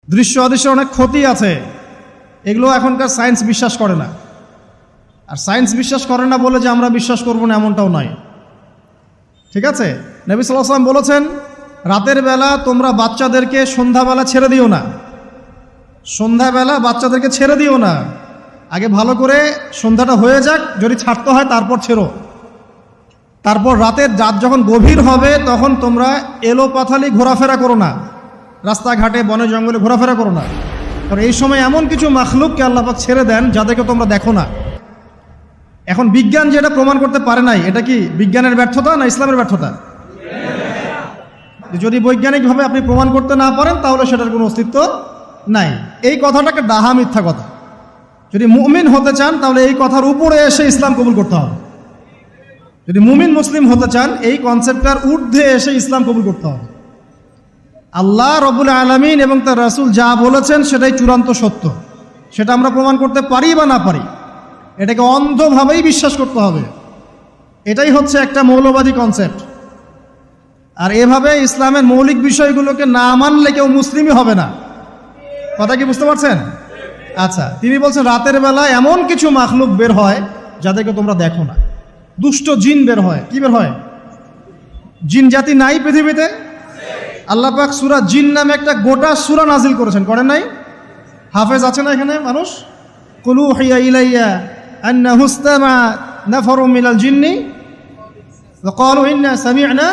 দৃশ্য অদৃশ্যের অনেক ক্ষতি আছে, এগুলো এখনকার সায়েন্স বিশ্বাস করে না। আর সায়েন্স বিশ্বাস করে না বলে যে আমরা বিশ্বাস করব না এমনটাও নয়, ঠিক আছে? নবী সাল্লাল্লাহু আলাইহি ওয়াসাল্লাম বলেছেন, রাতের বেলা তোমরা বাচ্চাদেরকে সন্ধ্যাবেলা ছেড়ে দিও না, সন্ধ্যাবেলা বাচ্চাদেরকে ছেড়ে দিও না, আগে ভালো করে সন্ধ্যাটা হয়ে যাক, যদি ছাড়তে হয় তারপর ছেড়ো। তারপর রাতের রাত যখন গভীর হবে তখন তোমরা এলোপাথালি ঘোরাফেরা করো না, রাস্তাঘাটে বনে জঙ্গলে ঘোরাফেরা করো না, কারণ এই সময় এমন কিছু মাখলুককে আল্লাহ পাক ছেড়ে দেন যাদেরকে তোমরা দেখো না। এখন বিজ্ঞান যেটা প্রমাণ করতে পারে নাই, এটা কি বিজ্ঞানের ব্যর্থতা না ইসলামের ব্যর্থতা? যদি বৈজ্ঞানিকভাবে আপনি প্রমাণ করতে না পারেন তাহলে সেটার কোনো অস্তিত্ব নাই। এই কথাটাকে ডাহা মিথ্যা কথা। যদি মুমিন হতে চান তাহলে এই কথার উপরে এসে ইসলাম কবুল করতে হবে। যদি মুমিন মুসলিম হতে চান এই কনসেপ্টটার ঊর্ধ্বে এসে ইসলাম কবুল করতে হবে। আল্লাহ রব্বুল আলামিন এবং তার রাসূল যা বলেছেন সেটাই চূড়ান্ত সত্য, সেটা আমরা প্রমাণ করতে পারি বা না পারি, এটাকে অন্ধভাবেই বিশ্বাস করতে হবে। এটাই হচ্ছে একটা মৌলবাদী কনসেপ্ট। আর এভাবে ইসলামের মৌলিক বিষয়গুলোকে না মানলে কেউ মুসলিমই হবে না। কথা কি বুঝতে পারছেন? আচ্ছা, তিনি বলছেন রাতের বেলা এমন কিছু মাখলুক বের হয় যাদেরকে তোমরা দেখো না। দুষ্ট জিন বের হয়। কি বের হয়? জিন জাতি নাই পৃথিবীতে? আল্লাহ পাক সূরা জিন নামে একটা গোটা সূরা নাজিল করেছেন, করেন নাই? হাফেজ আছে না এখানে মানুষ? কুলু হিয়া ইলাইয়া আন্নাহু ইসতামা নাফারুম মিনাল জিন্নি ওয়া ক্বালু ইন্না সামি'না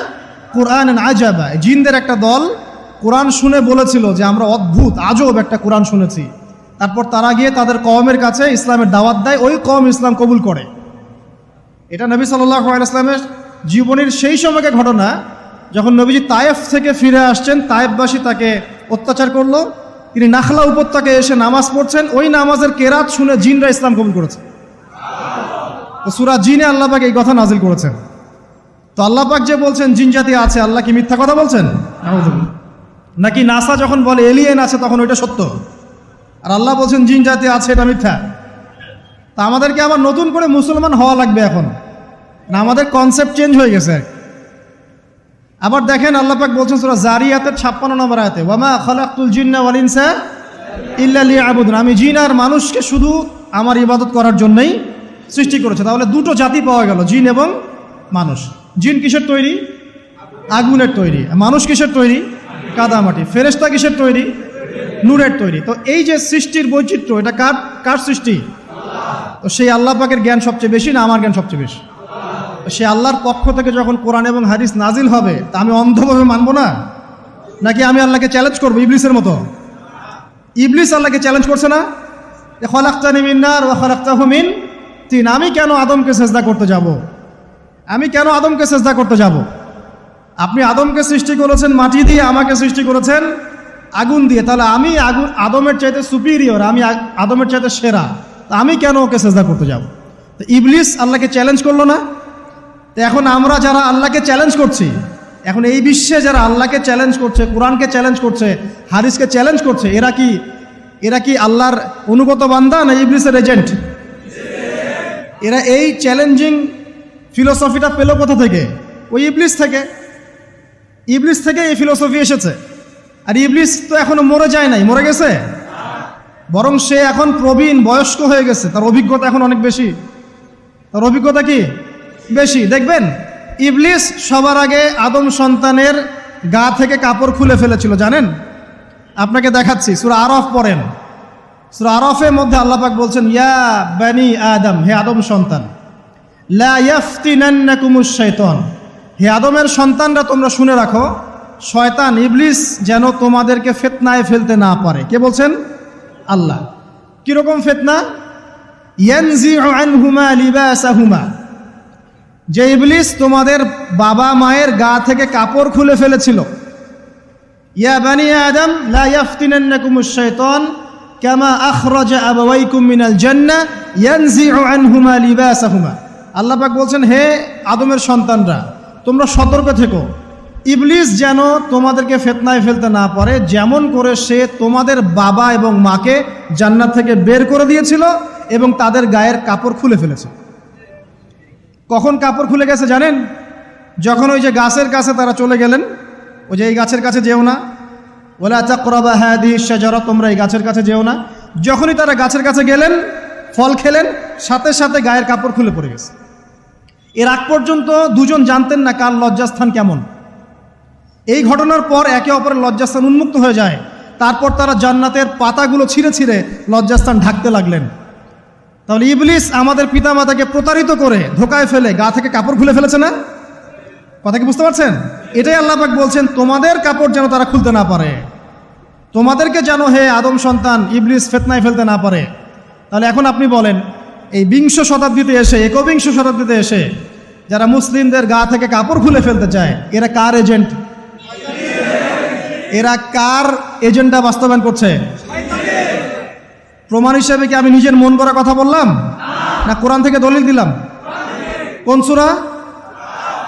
কুরআনান আজাবা। জিনদের একটা দল কোরআন শুনে বলেছিল যে আমরা অদ্ভুত আজব একটা কোরআন শুনেছি। তারপর তারা গিয়ে তাদের কওমের কাছে ইসলামের দাওয়াত দেয়, ওই কওম ইসলাম কবুল করে। এটা নবী সাল্লাল্লাহু আলাইহি ওয়াসাল্লামের জীবনের সেই সময়কে ঘটনা যখন নবীজি তায়েফ থেকে ফিরে আসছেন। তায়েফবাসী তাকে অত্যাচার করলো, তিনি নাখলা উপত্যকায় এসে নামাজ পড়ছেন, ওই নামাজের কেরাত শুনে জিনরা ইসলাম কবুল করেছে। তো সূরা জিনে আল্লাহ পাক এই কথা নাজিল করেছেন। তো আল্লাহ পাক যে বলছেন জিন জাতি আছে, আল্লাহ কি মিথ্যা কথা বলছেন? নাকি নাসা যখন বলে এলিয়েন আছে তখন ওইটা সত্য, আর আল্লাহ বলছেন জিন জাতি আছে এটা মিথ্যা? তা আমাদেরকে আবার নতুন করে মুসলমান হওয়া লাগবে এখন না? আমাদের কনসেপ্ট চেঞ্জ হয়ে গেছে। আবার দেখেন আল্লাহ পাক বলছেন সূরা জারিয়াতের 56 নম্বর আয়াতে, ওয়ামা খালাকতুল জিন্না ওয়াল ইনসা ইল্লা লিয়াবুদুন, আমি জিন আর মানুষকে শুধু আমার ইবাদত করার জন্যই সৃষ্টি করেছে। তাহলে দুটো জাতি পাওয়া গেল, জিন এবং মানুষ। জিন কিসের তৈরি? আগুনের তৈরি। মানুষ কিসের তৈরি? কাদামাটি। ফেরেশতা কিসের তৈরি? নূরের তৈরি। তো এই যে সৃষ্টির বৈচিত্র্য, এটা কার সৃষ্টি? তো সেই আল্লাহ পাকের জ্ঞান সবচেয়ে বেশি না আমার জ্ঞান সবচেয়ে বেশি? সে আল্লাহর পক্ষ থেকে যখন কোরআন এবং হাদিস নাজিল হবে তা আমি অন্ধভাবে মানবো না, নাকি আমি আল্লাহকে চ্যালেঞ্জ করবো ইবলিসের মতো? ইবলিস আল্লাহকে চ্যালেঞ্জ করছে না, খলাকতানি মিন নার ওয়া খলাকতাহু মিন তিন, আমি কেন আদমকে সেজদা করতে যাব? আমি কেন আদমকে সেজদা করতে যাব? আপনি আদমকে সৃষ্টি করেছেন মাটি দিয়ে, আমাকে সৃষ্টি করেছেন আগুন দিয়ে, তাহলে আমি আদমের চাইতে সুপিরিয়র, আমি আদমের চাইতে সেরা, তা আমি কেন ওকে সেজদা করতে যাব? তো ইবলিস আল্লাহকে চ্যালেঞ্জ করলো না? তো এখন আমরা যারা আল্লাহকে চ্যালেঞ্জ করছি, এখন এই বিশ্বে যারা আল্লাহকে চ্যালেঞ্জ করছে, কোরআনকে চ্যালেঞ্জ করছে, হাদিসকে চ্যালেঞ্জ করছে, এরা কি আল্লাহর অনুগত বান্দা না ইবলিসের এজেন্ট? এরা এই চ্যালেঞ্জিং ফিলোসফিটা পেল কোথা থেকে? ওই ইবলিস থেকে। ইবলিস থেকে এই ফিলোসফি এসেছে। আর ইবলিস তো এখনো মরে যায় নাই, মরে গেছে, বরং সে এখন প্রবীণ বয়স্ক হয়ে গেছে, তার অভিজ্ঞতা এখন অনেক বেশি। তার অভিজ্ঞতা কি বেশি? দেখবেন ইবলিস সবার আগে আদম সন্তানের গা থেকে কাপড় খুলে ফেলেছিল, জানেন? আপনাকে দেখাচ্ছি, সূরা আরাফ পড়েন। সূরা আরাফের মধ্যে আল্লাহ পাক বলছেন, ইয়া বানি আদম, হে আদম সন্তান, লা ইয়াফতিনান্নাকুমুশ শাইতান, হে আদমের সন্তানরা তোমরা শুনে রাখো, শয়তান ইবলিস যেন তোমাদেরকে ফিতনায় ফেলতে না পারে। কে বলছেন? আল্লাহ। কিরকম ফিতনা? ইয়ানজিউ আনহুমা লিবাসাহুমা, যে ইবলিস তোমাদের বাবা মায়ের গা থেকে কাপড় খুলে ফেলেছিল। ইয়া বানি আদম লা ইয়াফতিনান্নাকুমুশ শাইতান কামা আখরাজা আবাওয়াইকুম মিনাল জান্নাহ ইয়ানজিউ আনহুমা লিবাসাহুমা। আল্লাহ পাক বলছেন, হে আদমের সন্তানরা তোমরা সতর্ক থেকো, ইবলিস যেন তোমাদেরকে ফিতনায় ফেলতে না পারে, যেমন করে সে তোমাদের বাবা এবং মাকে জান্নাত থেকে বের করে দিয়েছিল এবং তাদের গায়ের কাপড় খুলে ফেলেছে। কখন কাপড় খুলে গেছে জানেন? যখন ওই যে গাছের কাছে তারা চলে গেলেন, ওই যে এই গাছের কাছে যেও না, ওয়ালা তাকরাবা হাদিহি শাজারা, তোমরা এই গাছের কাছে যেও না। যখনই তারা গাছের কাছে গেলেন, ফল খেলেন, সাথে সাথে গায়ের কাপড় খুলে পড়ে গেছে। এর আগ পর্যন্ত দুজন জানতেন না কার লজ্জাস্থান কেমন। এই ঘটনার পর একে অপরের লজ্জাস্থান উন্মুক্ত হয়ে যায়। তারপর তারা জান্নাতের পাতাগুলো ছিঁড়ে ছিঁড়ে লজ্জাস্থান ঢাকতে লাগলেন। তাহলে ইবলিস আমাদের পিতামাতাকে প্রতারিত করে ধোকায় ফেলে গা থেকে কাপড় খুলে ফেলেছে না? কথা কি বুঝতে পারছেন? এটাই আল্লাহ পাক বলছেন, তোমাদের কাপড় যেন তারা খুলতে না পারে, তোমাদেরকে যেন হে আদম সন্তান ইবলিস ফিতনায় ফেলতে না পারে। তাহলে এখন আপনি বলেন, এই বিংশ শতাব্দীতে এসে, একবিংশ শতাব্দীতে এসে যারা মুসলিমদের গা থেকে কাপড় খুলে ফেলতে চায়, এরা কার এজেন্ট? এরা কার এজেন্ডা বাস্তবায়ন করছে? প্রমাণ হিসেবে কি আমি নিজের মন করা কথা বললাম, না কোরআন থেকে দলিল দিলাম? কোন সূরা?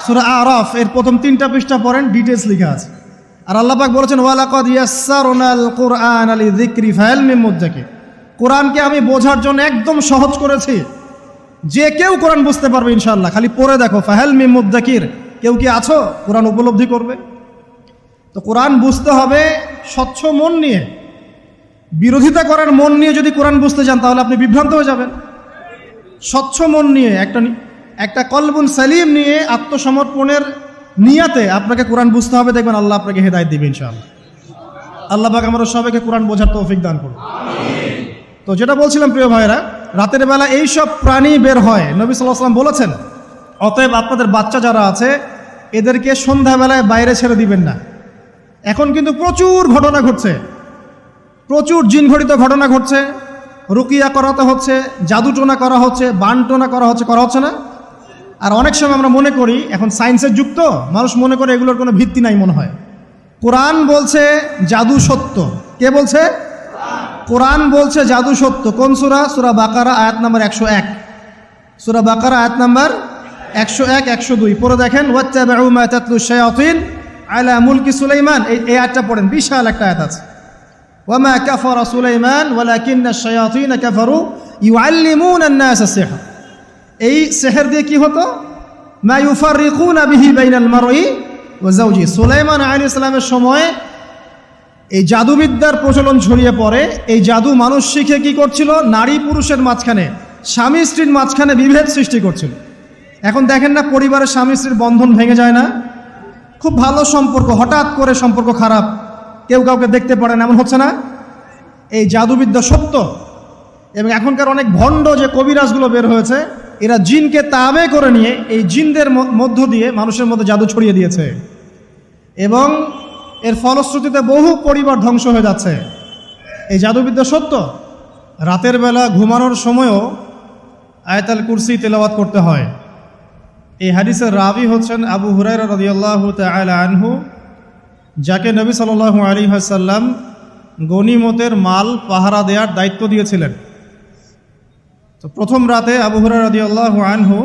সূরা আরাফ এর প্রথম 3টা পৃষ্ঠা পড়েন, ডিটেইলস লেখা আছে। আর আল্লাহ পাক বলেছেন, ওয়ালাকাদ ইয়াসসারনাল কুরআনা লিযিকরি ফাহাল মিন মুদ্দাকির, কোরআনকে আমি বোঝার জন্য একদম সহজ করেছি, যে কেউ কোরআন বুঝতে পারবে ইনশাআল্লাহ। খালি পড়ে দেখো, ফাহাল মিন মুদ্দাকির, কেউ কি আছো কোরআন উপলব্ধি করবে? তো কোরআন বুঝতে হবে স্বচ্ছ মন নিয়ে। বিরোধিতা করার মন নিয়ে যদি কোরআন বুঝতে যান তাহলে আপনি বিভ্রান্ত হয়ে যাবেন। স্বচ্ছ মন নিয়ে, একটা কলবুন সালিম নিয়ে, আত্মসমর্পণের নিয়াতে আপনাকে কোরআন বুঝতে হবে। দেখবেন আল্লাহ আপনাকে হেদায়েত দিবে ইনশাআল্লাহ। আল্লাহ পাক আমরা সবাইকে কোরআন বোঝার তৌফিক দান করুন। তো যেটা বলছিলাম প্রিয় ভাইরা, রাতের বেলা এই সব প্রাণী বের হয়, নবী সাল্লাল্লাহু আলাইহি ওয়াসাল্লাম বলেছেন, অতএব আপনাদের বাচ্চা যারা আছে এদেরকে সন্ধ্যাবেলায় বাইরে ছেড়ে দিবেন না। এখন কিন্তু প্রচুর ঘটনা ঘটছে, প্রচুর জিনঘটিত ঘটনা ঘটছে, রুকিয়া করাতে হচ্ছে, জাদুটোনা করা হচ্ছে, বানটোনা করা হচ্ছে না? আর অনেক সময় আমরা মনে করি, এখন সায়েন্সের যুগ তো, মানুষ মনে করে এগুলোর কোনো ভিত্তি নাই মনে হয়। কোরআন বলছে জাদু সত্য। কে বলছে? কোরআন বলছে জাদু সত্য। কোন সূরা? সূরা বাকারা আয়াত নাম্বার 101। সূরা বাকারা আয়াত নাম্বার 101, 102 পড়ে দেখেন। ওয়াত্তাবাউ মা তাতলু শায়াতিন আলা মুলকি সুলাইমান, এই আয়াতটা পড়েন, বিশাল একটা আয়াত আছে। ওয়ামা কাফারা সুলাইমান ওয়ালাকিন্না শায়াতিন কাফারু ইউআল্লিমুনা আন-নাস আস-সিহর। এই সিহর দিয়ে কি হতো? মা ইউফাররিকুনা বিহি বাইনাল মারই ওয়া যাওজি। সুলাইমান আলাইহিস সালামের সময় এই জাদুবিদ্যার প্রচলন ছড়িয়ে পড়ে। এই জাদু মানুষ শিখে কি করছিল? নারী পুরুষের মাঝখানে, স্বামী স্ত্রীর মাঝখানে বিভেদ সৃষ্টি করছিল। এখন দেখেন না, পরিবারের স্বামী স্ত্রীর বন্ধন ভেঙে যায় না? খুব ভালো সম্পর্ক, হঠাৎ করে সম্পর্ক খারাপ, কেউ কাউকে দেখতে পারে না, এমন হচ্ছে না? এই জাদুবিদ্যা সত্য। এবং এখনকার অনেক ভণ্ড যে কবিরাজগুলো বের হয়েছে, এরা জিনকে তাবে করে নিয়ে এই জিনদের মধ্য দিয়ে মানুষের মধ্যে জাদু ছড়িয়ে দিয়েছে, এবং এর ফলশ্রুতিতে বহু পরিবার ধ্বংস হয়ে যাচ্ছে। এই জাদুবিদ্যা সত্য। রাতের বেলা ঘুমানোর সময়ও আয়াতুল কুরসি তেলাওয়াত করতে হয়। এই হাদিসের রাবি হচ্ছেন আবু হুরায়রা রাদিয়াল্লাহু তাআলা আনহু, যাকে নবী সাল্লাল্লাহু আলাইহি ওয়াসাল্লাম গনিমতের মাল পাহারা দেওয়ার দায়িত্ব দিয়েছিলেন। তো প্রথম রাতে আবু হুরায়রা রাদিয়াল্লাহু আনহু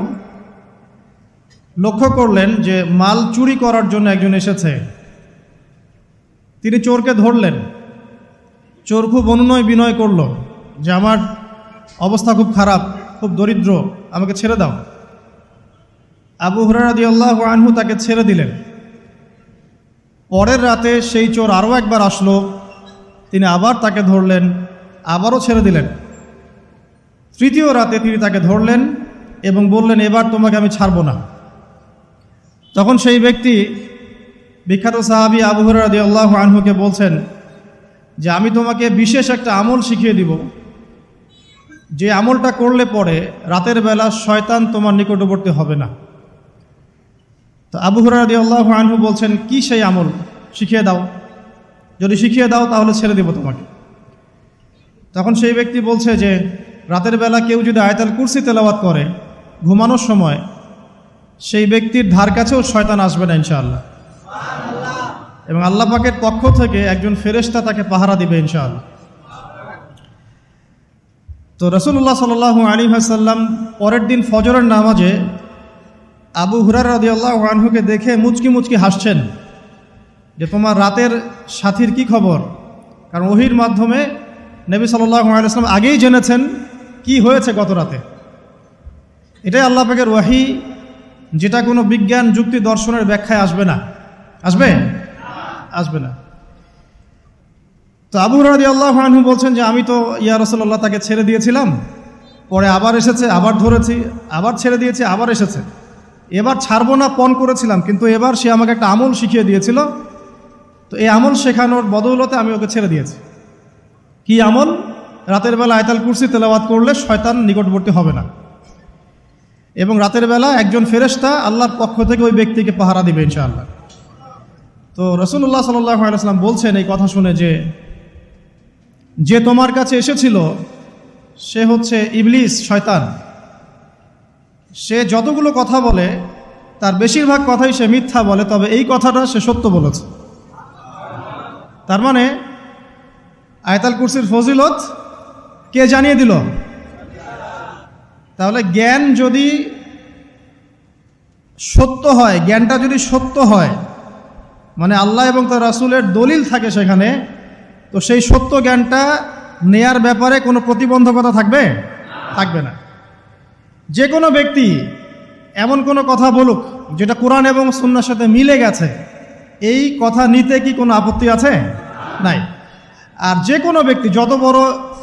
লক্ষ্য করলেন যে মাল চুরি করার জন্য একজন এসেছে। তিনি চোরকে ধরলেন। চোর খুব অনুনয় বিনয় করল যে আমার অবস্থা খুব খারাপ, খুব দরিদ্র, আমাকে ছেড়ে দাও। আবু হুরায়রা রাদিয়াল্লাহু আনহু তাকে ছেড়ে দিলেন। পরের রাতে সেই চোর আরও একবার আসলো, তিনি আবার তাকে ধরলেন, আবারও ছেড়ে দিলেন। তৃতীয় রাতে তিনি তাকে ধরলেন এবং বললেন, এবার তোমাকে আমি ছাড়ব না। তখন সেই ব্যক্তি, বিখ্যাত সাহাবী আবু হুরায়রা রাদিয়াল্লাহু আনহুকে বলছেন যে আমি তোমাকে বিশেষ একটা আমল শিখিয়ে দিব, যে আমলটা করলে পরে রাতের বেলা শয়তান তোমার নিকটবর্তী হবে না। তো আবু হুরায়রা রাদিয়াল্লাহু আনহু বলছেন, কি সেই আমল? শিখিয়ে দাও, যদি শিখিয়ে দাও তাহলে ছেড়ে দেব তোমাকে। তখন সেই ব্যক্তি বলছে যে রাতের বেলা কেউ যদি আয়াতুল কুরসি তেলাওয়াত করে ঘুমানোর সময়, সেই ব্যক্তির ধার কাছেও শয়তান আসবে না ইনশাআল্লাহ, এবং আল্লাহ পাকের পক্ষ থেকে একজন ফেরেশতা তাকে পাহারা দিবে ইনশাআল্লাহ। তো রাসূলুল্লাহ সাল্লাল্লাহু আলাইহি ওয়াসাল্লাম পরের দিন ফজরের নামাজে আবু হুরায়রা রাদিয়াল্লাহু আনহুকে দেখে মুচকি মুচকি হাসছেন যে তোমার রাতের সাথীর কি খবর? কারণ ওহীর মাধ্যমে নবী সাল্লাল্লাহু আলাইহি ওয়াসাল্লাম আগেই জেনেছেন কি হয়েছে গত রাতে। এটাই আল্লাহ পাকের ওয়াহী, যেটা কোনো বিজ্ঞান যুক্তি দর্শনের ব্যাখ্যায় আসবে না। আসবে না। তো আবু হুরায়রা রাদিয়াল্লাহু আনহু বলছেন যে আমি তো ইয়া রাসূলুল্লাহ তাকে ছেড়ে দিয়েছিলাম, পরে আবার এসেছে, আবার ধরেছি, আবার ছেড়ে দিয়েছি, আবার এসেছে। এবার ছাড়বো না পণ করেছিলাম, কিন্তু এবার সে আমাকে একটা আমল শিখিয়ে দিয়েছিল, তো এই আমল শেখানোর বদৌলতে আমি ওকে ছেড়ে দিয়েছি। কি আমল? রাতের বেলা আয়াতুল কুরসি তেলাওয়াত করলে শয়তান নিকটবর্তী হবে না, এবং রাতের বেলা একজন ফেরেশতা আল্লাহর পক্ষ থেকে ওই ব্যক্তিকে পাহারা দিবে ইনশাআল্লাহ। তো রাসূলুল্লাহ সাল্লাল্লাহু আলাইহি ওয়াসাল্লাম বলছেন এই কথা শুনে যে তোমার কাছে এসেছিল সে হচ্ছে ইবলিস, শয়তান। সে যতগুলো কথা বলে তার বেশিরভাগ কথাই সে মিথ্যা বলে, তবে এই কথাটা সে সত্য বলেছে। তার মানে আয়াতুল কুরসির ফজিলত কে জানিয়ে দিল? তাহলে জ্ঞান যদি সত্য হয়, জ্ঞানটা যদি সত্য হয়, মানে আল্লাহ এবং তার রাসূলের দলিল থাকে সেখানে, তো সেই সত্য জ্ঞানটা নেয়ার ব্যাপারে কোনো প্রতিবন্ধকতা থাকবে? থাকবে না। যে কোনো ব্যক্তি এমন কোনো কথা বলুক যেটা কোরআন এবং সুন্নাহর সাথে মিলে গেছে, এই কথা নিতে কি কোনো আপত্তি আছে? নাই। আর যে কোনো ব্যক্তি যত বড়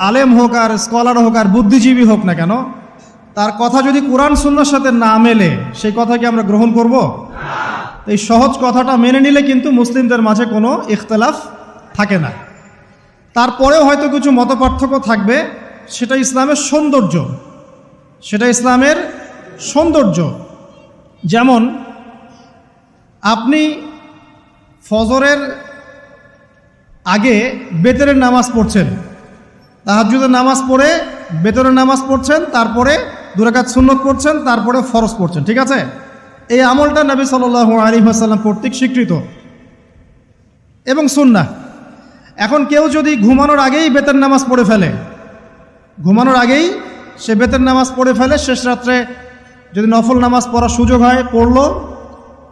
আলেম হোক আর স্কলার হোক আর বুদ্ধিজীবী হোক না কেন, তার কথা যদি কোরআন সুন্নাহর সাথে না মেলে সেই কথা কি আমরা গ্রহণ করব? এই সহজ কথাটা মেনে নিলে কিন্তু মুসলিমদের মাঝে কোনো ইখতিলাফ থাকে না। তারপরেও হয়তো কিছু মতপার্থক্য থাকবে, সেটা ইসলামের সৌন্দর্য, সেটা ইসলামের সৌন্দর্য। যেমন আপনি ফজরের আগে বেতরের নামাজ পড়ছেন, তাহাজ্জুদের নামাজ পড়ে বেতরের নামাজ পড়ছেন, তারপরে 2 রাকাত সুন্নত পড়ছেন, তারপরে ফরজ পড়ছেন, ঠিক আছে? এই আমলটা নবী সাল্লাল্লাহু আলাইহি ওয়াসাল্লাম কর্তৃক স্বীকৃত এবং সুন্নাহ। এখন কেউ যদি ঘুমানোর আগেই বেতের নামাজ পড়ে ফেলে, ঘুমানোর আগেই সে বেতের নামাজ পড়ে ফেলে, শেষ রাত্রে যদি নফল নামাজ পড়ার সুযোগ হয় পড়লো,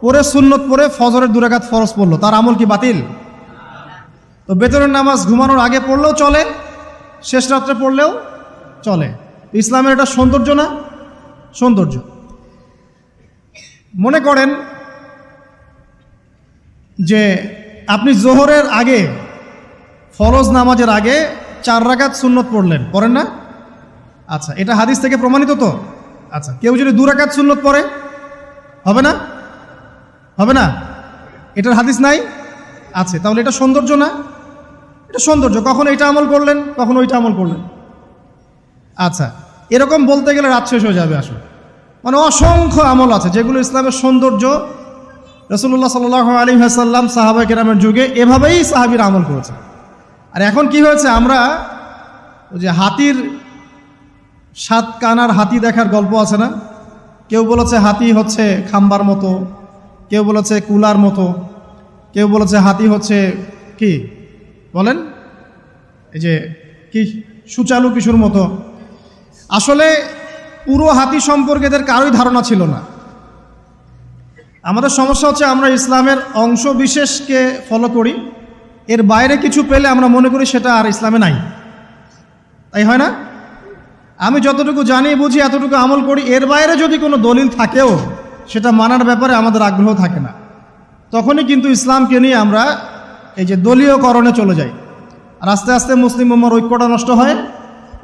পরে সুন্নত পড়ে ফজরের 2 রাকাত ফরজ পড়লো, তার আমল কি বাতিল? তো বেতরের নামাজ ঘুমানোর আগে পড়লেও চলে, শেষ রাত্রে পড়লেও চলে। ইসলামের এটা সৌন্দর্য না? সৌন্দর্য। মনে করেন যে আপনি জোহরের আগে, ফরজ নামাজের আগে 4 রাকাত সুন্নত পড়লেন, পড়েন না? আচ্ছা, এটা হাদিস থেকে প্রমাণিত তো? আচ্ছা, কেউ যদি 2 রাকাত সুন্নত পড়ে হবে না? হবে না? এটার হাদিস নাই? আছে। তাহলে এটা সৌন্দর্য না? এটা সৌন্দর্য। কখন এটা আমল করলেন, কখন ওইটা আমল করলেন। আচ্ছা, এরকম বলতে গেলে রাত শেষ হয়ে যাবে আসলে। মানে অসংখ্য আমল আছে যেগুলো ইসলামের সৌন্দর্য। রাসূলুল্লাহ সাল্লাল্লাহু আলাইহি ওয়াসাল্লাম সাহাবায়ে কেরামের যুগে এভাবেই সাহাবীরা আমল করেছে। আর এখন কি হয়েছে, আমরা ওই যে হাতির 7 কানার হাতি দেখার গল্প আছে না? কেউ বলেছে হাতি হচ্ছে খাম্বার মতো, কেউ বলেছে কুলার মতো, কেউ বলেছে হাতি হচ্ছে কি বলেন, এই যে কি সুচালু কিশোর মতো। আসলে পুরো হাতি সম্পর্কে এদের কারোই ধারণা ছিল না। আমাদের সমস্যা হচ্ছে আমরা ইসলামের অংশ বিশেষকে ফলো করি, এর বাইরে কিছু পেলে আমরা মনে করি সেটা আর ইসলামে নাই। তাই হয় না? আমি যতটুকু জানি বুঝি এতটুকু আমল করি, এর বাইরে যদি কোনো দলিল থাকেও সেটা মানার ব্যাপারে আমাদের আগ্রহ থাকে না। তখনই কিন্তু ইসলামকে নিয়ে আমরা এই যে দলীয়করণে চলে যাই, আর আস্তে আস্তে মুসলিম উম্মার ঐক্যটা নষ্ট হয়।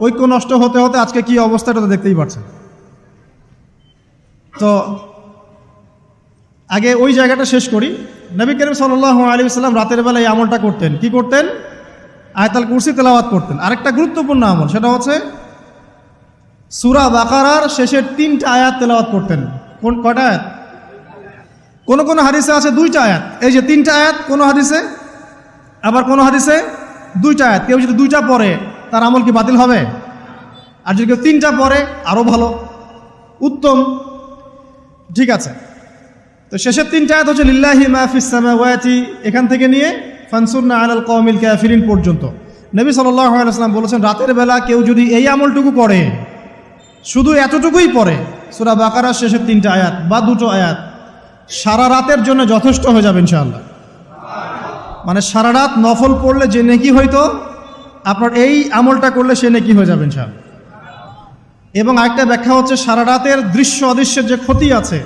ঐক্য নষ্ট হতে হতে আজকে কি অবস্থা এটা তো দেখতেই পাচ্ছেন। তো আগে ওই জায়গাটা শেষ করি। নবী করিম সাল্লাল্লাহু আলাইহি ওয়াসাল্লাম রাতের বেলা এই আমলটা করতেন। কি করতেন? আয়াতুল কুরসি তেলাওয়াত করতেন। আরেকটা গুরুত্বপূর্ণ আমল, সেটা হচ্ছে সূরা বাকারার শেষের 3টা আয়াত তেলাওয়াত করতেন। কয়টা আয়াত? কোন কোন হাদিসে আছে 2টা আয়াত। এই যে 3টা আয়াত কোন হাদিসে, আবার কোন হাদিসে 2টা আয়াত। কেউ যদি 2টা পড়ে তার আমল কি বাতিল হবে? আর যদি কেউ 3টা পড়ে আরও ভালো, উত্তম। ঠিক আছে, তো শেষের 3টা আয়াত হচ্ছে লিল্লাহি মা ফিস সামাওয়াতি, এখান থেকে নিয়ে ফানসুরনা আলাল কওমিল কাফিরিন পর্যন্ত। নবী সাল্লাল্লাহু আলাইহি ওয়াসাল্লাম বলেছেন রাতের বেলা কেউ যদি এই আমলটুকু করে, শুধু এতটুকুই পড়ে, সূরা বাকারার শেষের 3টা আয়াত বা 2টো আয়াত, সারা রাতের জন্য যথেষ্ট হয়ে যাবে ইনশাআল্লাহ। মানে সারা রাত নফল পড়লে যে নেকি হইতো, আপনার এই আমলটা করলে সে নেকি হয়ে যাবে ইনশাআল্লাহ। এবং আরেকটা ব্যাখ্যা হচ্ছে সারা রাতের দৃশ্য অদৃশ্যের যে ক্ষতি আছে